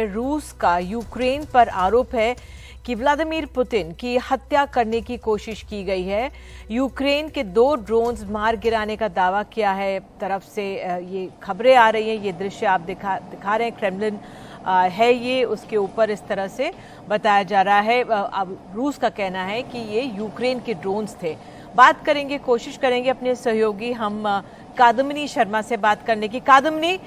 रूस का यूक्रेन पर आरोप है कि व्लादिमीर पुतिन की हत्या करने की कोशिश की गई है। यूक्रेन के 2 ड्रोन्स मार गिराने का दावा किया है तरफ से। ये खबरें आ रही हैं, ये दृश्य आप दिखा रहे हैं। क्रेमलिन है ये, उसके ऊपर इस तरह से बताया जा रहा है। अब रूस का कहना है कि ये यूक्रेन के ड्रोन्स थे। बात करेंगे, कोशिश करेंगे अपने सहयोगी हम कादम्बिनी शर्मा से बात करने की। कादम्बिनी,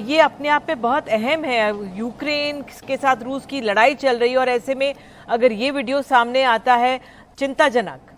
ये अपने आप में बहुत अहम है। यूक्रेन के साथ रूस की लड़ाई चल रही है और ऐसे में अगर ये वीडियो सामने आता है, चिंताजनक।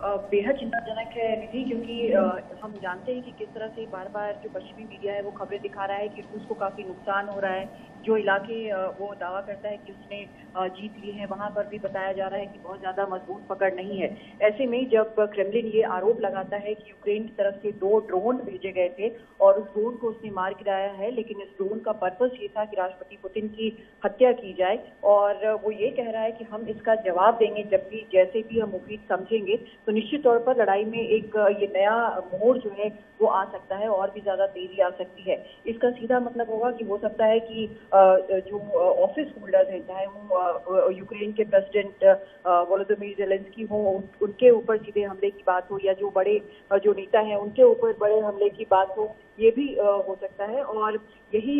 बेहद चिंताजनक है निधि, क्योंकि हम जानते हैं कि किस तरह से बार बार जो पश्चिमी मीडिया है वो खबरें दिखा रहा है कि रूस को काफी नुकसान हो रहा है। जो इलाके वो दावा करता है कि उसने जीत लिए हैं, वहां पर भी बताया जा रहा है कि बहुत ज्यादा मजबूत पकड़ नहीं है। ऐसे में जब क्रेमलिन ये आरोप लगाता है कि यूक्रेन की तरफ से 2 ड्रोन भेजे गए थे और उस ड्रोन को उसने मार गिराया है, लेकिन इस ड्रोन का पर्पस ये था कि राष्ट्रपति पुतिन की हत्या की जाए, और वो ये कह रहा है कि हम इसका जवाब देंगे जब भी जैसे भी हम मुफीद समझेंगे। तो निश्चित तौर पर लड़ाई में एक ये नया मोड़ जो है वो आ सकता है और भी ज्यादा तेजी आ सकती है। इसका सीधा मतलब होगा कि हो सकता है कि जो ऑफिस होल्डर्स हैं, चाहे वो यूक्रेन के प्रेसिडेंट वोलोदिमीर ज़ेलेंस्की हो, उनके ऊपर सीधे हमले की बात हो, या जो बड़े जो नेता हैं उनके ऊपर बड़े हमले की बात हो, ये भी हो सकता है। और यही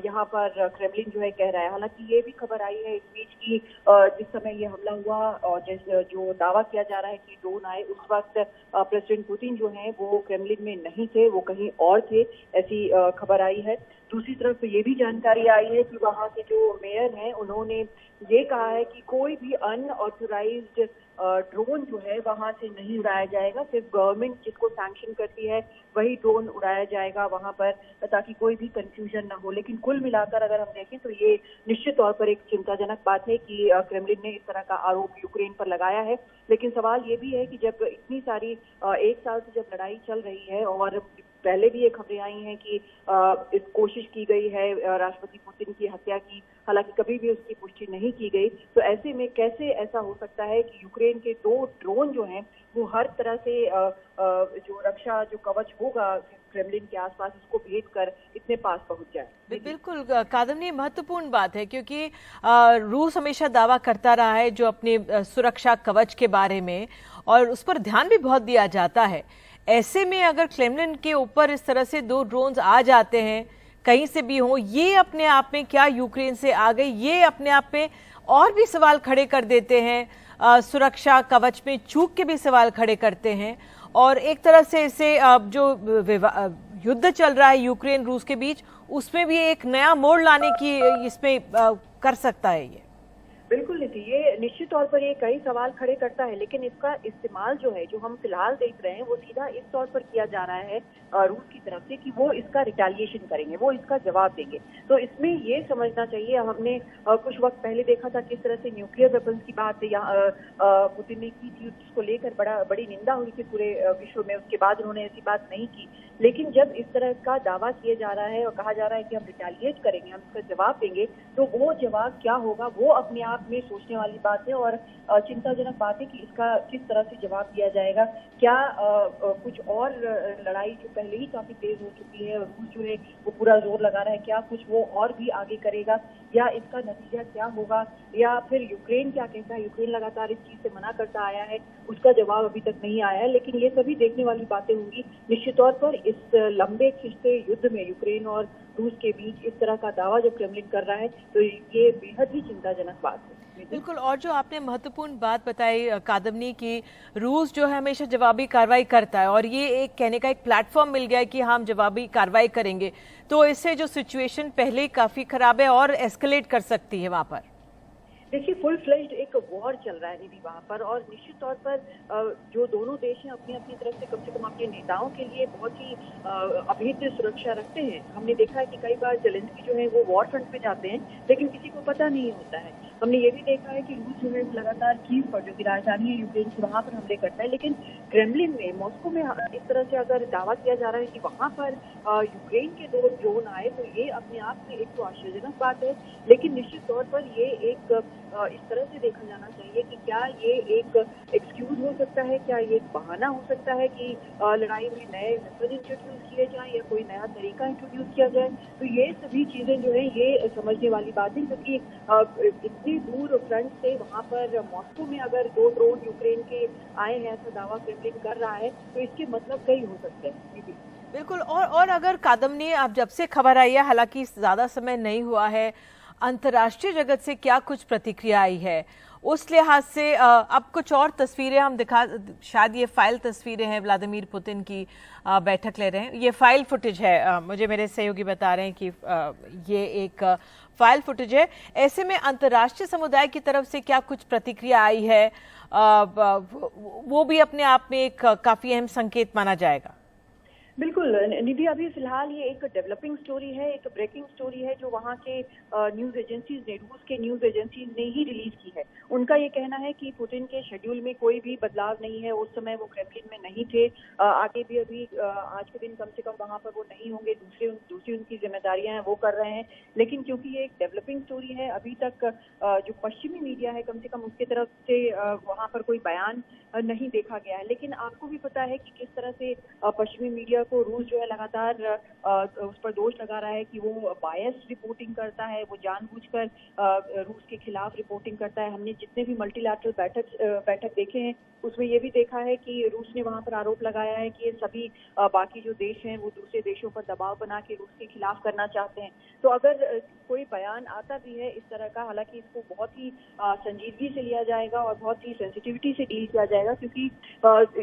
यहाँ पर क्रेमलिन जो है कह रहा है। हालांकि ये भी खबर आई है इस बीच की जिस समय ये हमला हुआ और जो दावा किया जा रहा है कि ड्रोन आए, उस वक्त प्रेसिडेंट पुतिन जो है वो क्रेमलिन में नहीं थे, वो कहीं और थे, ऐसी खबर आई है। दूसरी तरफ ये भी जानकारी आई है कि वहाँ के जो मेयर हैं उन्होंने ये कहा है कि कोई भी अनऑथोराइज्ड ड्रोन जो है वहां से नहीं उड़ाया जाएगा। सिर्फ गवर्नमेंट जिसको सैंक्शन करती है वही ड्रोन उड़ाया जाएगा वहां पर, ताकि कोई भी कंफ्यूजन ना हो। लेकिन कुल मिलाकर अगर हम देखें तो ये निश्चित तौर पर एक चिंताजनक बात है कि क्रेमलिन ने इस तरह का आरोप यूक्रेन पर लगाया है। लेकिन सवाल ये भी है कि जब इतनी सारी 1 साल से जब लड़ाई चल रही है और पहले भी ये खबरें आई हैं कि इस कोशिश की गई है राष्ट्रपति पुतिन की हत्या की, हालांकि कभी भी उसकी पुष्टि नहीं की गई, तो ऐसे में कैसे ऐसा हो सकता है कि यूक्रेन के 2 ड्रोन जो हैं वो हर तरह से जो रक्षा जो कवच होगा क्रेमलिन के आसपास, उसको भेजकर इतने पास पहुंच जाए। बिल्कुल कादम्बिनी, महत्वपूर्ण बात है क्योंकि रूस हमेशा दावा करता रहा है जो अपने सुरक्षा कवच के बारे में, और उस पर ध्यान भी बहुत दिया जाता है। ऐसे में अगर क्रेमलिन के ऊपर इस तरह से 2 ड्रोन्स आ जाते हैं, कहीं से भी हो, ये अपने आप में क्या यूक्रेन से आ गई, ये अपने आप में और भी सवाल खड़े कर देते हैं। सुरक्षा कवच में चूक के भी सवाल खड़े करते हैं, और एक तरह से इसे जो युद्ध चल रहा है यूक्रेन रूस के बीच, उसमें भी एक नया मोड़ लाने की इसमें कर सकता है ये। बिल्कुल निधि, ये निश्चित तौर पर ये कई सवाल खड़े करता है, लेकिन इसका इस्तेमाल जो है, जो हम फिलहाल देख रहे हैं, वो सीधा इस तौर पर किया जा रहा है रूस की तरफ से कि वो इसका रिटेलिएशन करेंगे, वो इसका जवाब देंगे। तो इसमें ये समझना चाहिए, हमने कुछ वक्त पहले देखा था किस तरह से न्यूक्लियर वेपन्स की बात पुतिन ने की थी, उसको लेकर बड़ी निंदा हुई थी पूरे विश्व में। उसके बाद उन्होंने ऐसी बात नहीं की। लेकिन जब इस तरह का दावा किया जा रहा है और कहा जा रहा है कि हम रिटेलिएट करेंगे, हम इसका जवाब देंगे, तो वो जवाब क्या होगा वो अपने आप में सोचने वाली बात है और चिंताजनक बात है कि इसका किस तरह से जवाब दिया जाएगा। क्या कुछ और लड़ाई जो पहले ही काफी तेज हो चुकी है, रूस जो है वो पूरा जोर लगा रहा है, क्या कुछ वो और भी आगे करेगा, या इसका नतीजा क्या होगा, या फिर यूक्रेन क्या कहता है। यूक्रेन लगातार इस चीज से मना करता आया है, उसका जवाब अभी तक नहीं आया है। लेकिन ये सभी देखने वाली बातें होंगी। निश्चित तौर पर इस लंबे खिंचते युद्ध में यूक्रेन और रूस के बीच इस तरह का दावा जो क्रेमलिन कर रहा है, तो ये बेहद ही चिंताजनक बात है। बिल्कुल, और जो आपने महत्वपूर्ण बात बताई कादम्बिनी की, रूस जो है हमेशा जवाबी कार्रवाई करता है, और ये एक कहने का एक प्लेटफॉर्म मिल गया है कि हम जवाबी कार्रवाई करेंगे, तो इससे जो सिचुएशन पहले ही काफी खराब है और एस्केलेट कर सकती है वहां पर। देखिए, फुल फ्लेज्ड एक वॉर चल रहा है निधि वहाँ पर, और निश्चित तौर पर जो दोनों देश हैं अपनी अपनी तरफ से कम अपने नेताओं के लिए बहुत ही अभेद्य सुरक्षा रखते हैं। हमने देखा है कि कई बार ज़ेलेंस्की जो है वो वॉर फ्रंट पे जाते हैं, लेकिन किसी को पता नहीं होता है। हमने ये भी देखा है कि रूस जो है लगातार कीव पर, जो कि राजधानी है यूक्रेन की, वहाँ पर हमले करता है। लेकिन क्रेमलिन में, मॉस्को में इस तरह से अगर दावा किया जा रहा है कि वहाँ पर यूक्रेन के 2 ड्रोन आए, तो ये अपने आप में एक तो आश्चर्यजनक बात है। लेकिन निश्चित तौर पर ये एक इस तरह से देखा जाना चाहिए कि क्या ये एक एक्सक्यूज हो सकता है, क्या ये एक बहाना हो सकता है कि लड़ाई में नए वेपन इंट्रोड्यूस किए जाए या कोई नया तरीका इंट्रोड्यूस किया जाए। तो ये सभी चीजें जो है ये समझने वाली बात है, क्योंकि इतनी दूर फ्रंट से वहां पर मॉस्को में अगर 2 ड्रोन यूक्रेन के आए हैं ऐसा दावा क्रेमलिन कर रहा है, तो इसके मतलब कई हो सकते हैं। बिल्कुल। और अगर कादम्नी, आप जब से खबर आई है, हालांकि ज्यादा समय नहीं हुआ है, अंतर्राष्ट्रीय जगत से क्या कुछ प्रतिक्रिया आई है उस लिहाज से? अब कुछ और तस्वीरें हम दिखा, शायद ये फाइल तस्वीरें हैं व्लादिमीर पुतिन की बैठक ले रहे हैं, ये फाइल फुटेज है, मुझे मेरे सहयोगी बता रहे हैं कि ये एक फाइल फुटेज है। ऐसे में अंतर्राष्ट्रीय समुदाय की तरफ से क्या कुछ प्रतिक्रिया आई है, वो भी अपने आप में एक काफी अहम संकेत माना जाएगा। बिल्कुल निधि, अभी फिलहाल ये एक डेवलपिंग स्टोरी है, एक ब्रेकिंग स्टोरी है जो वहाँ के न्यूज एजेंसीज ने, रूस के न्यूज एजेंसीज ने ही रिलीज की है। उनका ये कहना है कि पुतिन के शेड्यूल में कोई भी बदलाव नहीं है, उस समय वो क्रेमलिन में नहीं थे, आगे भी अभी आज के दिन कम से कम वहाँ पर वो नहीं होंगे, दूसरी उनकी जिम्मेदारियां हैं वो कर रहे हैं। लेकिन क्योंकि ये एक डेवलपिंग स्टोरी है, अभी तक जो पश्चिमी मीडिया है कम से कम उसके तरफ से वहाँ पर कोई बयान नहीं देखा गया है। लेकिन आपको भी पता है कि किस तरह से पश्चिमी मीडिया को रूस जो है लगातार उस पर दोष लगा रहा है कि वो बायस्ड रिपोर्टिंग करता है, वो जानबूझकर रूस के खिलाफ रिपोर्टिंग करता है। हमने जितने भी मल्टीलैटरल बैठक देखे हैं उसमें ये भी देखा है कि रूस ने वहां पर आरोप लगाया है कि ये सभी बाकी जो देश हैं वो दूसरे देशों पर दबाव बना के रूस के खिलाफ करना चाहते हैं। तो अगर कोई बयान आता भी है इस तरह का, हालांकि इसको बहुत ही संजीदगी से लिया जाएगा और बहुत ही सेंसिटिविटी से डील किया जाएगा, क्योंकि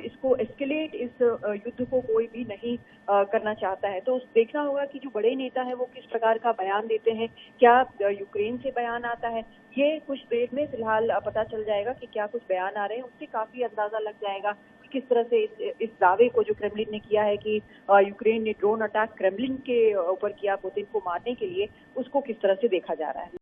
इसको एस्केलेट, इस युद्ध को कोई भी नहीं करना चाहता है। तो देखना होगा कि जो बड़े नेता है वो किस प्रकार का बयान देते हैं, क्या यूक्रेन से बयान आता है, ये कुछ देर में फिलहाल पता चल जाएगा कि क्या कुछ बयान आ रहे हैं। उससे काफी अंदाजा लग जाएगा कि किस तरह से इस दावे को जो क्रेमलिन ने किया है कि यूक्रेन ने ड्रोन अटैक क्रेमलिन के ऊपर किया पुतिन को मारने के लिए, उसको किस तरह से देखा जा रहा है।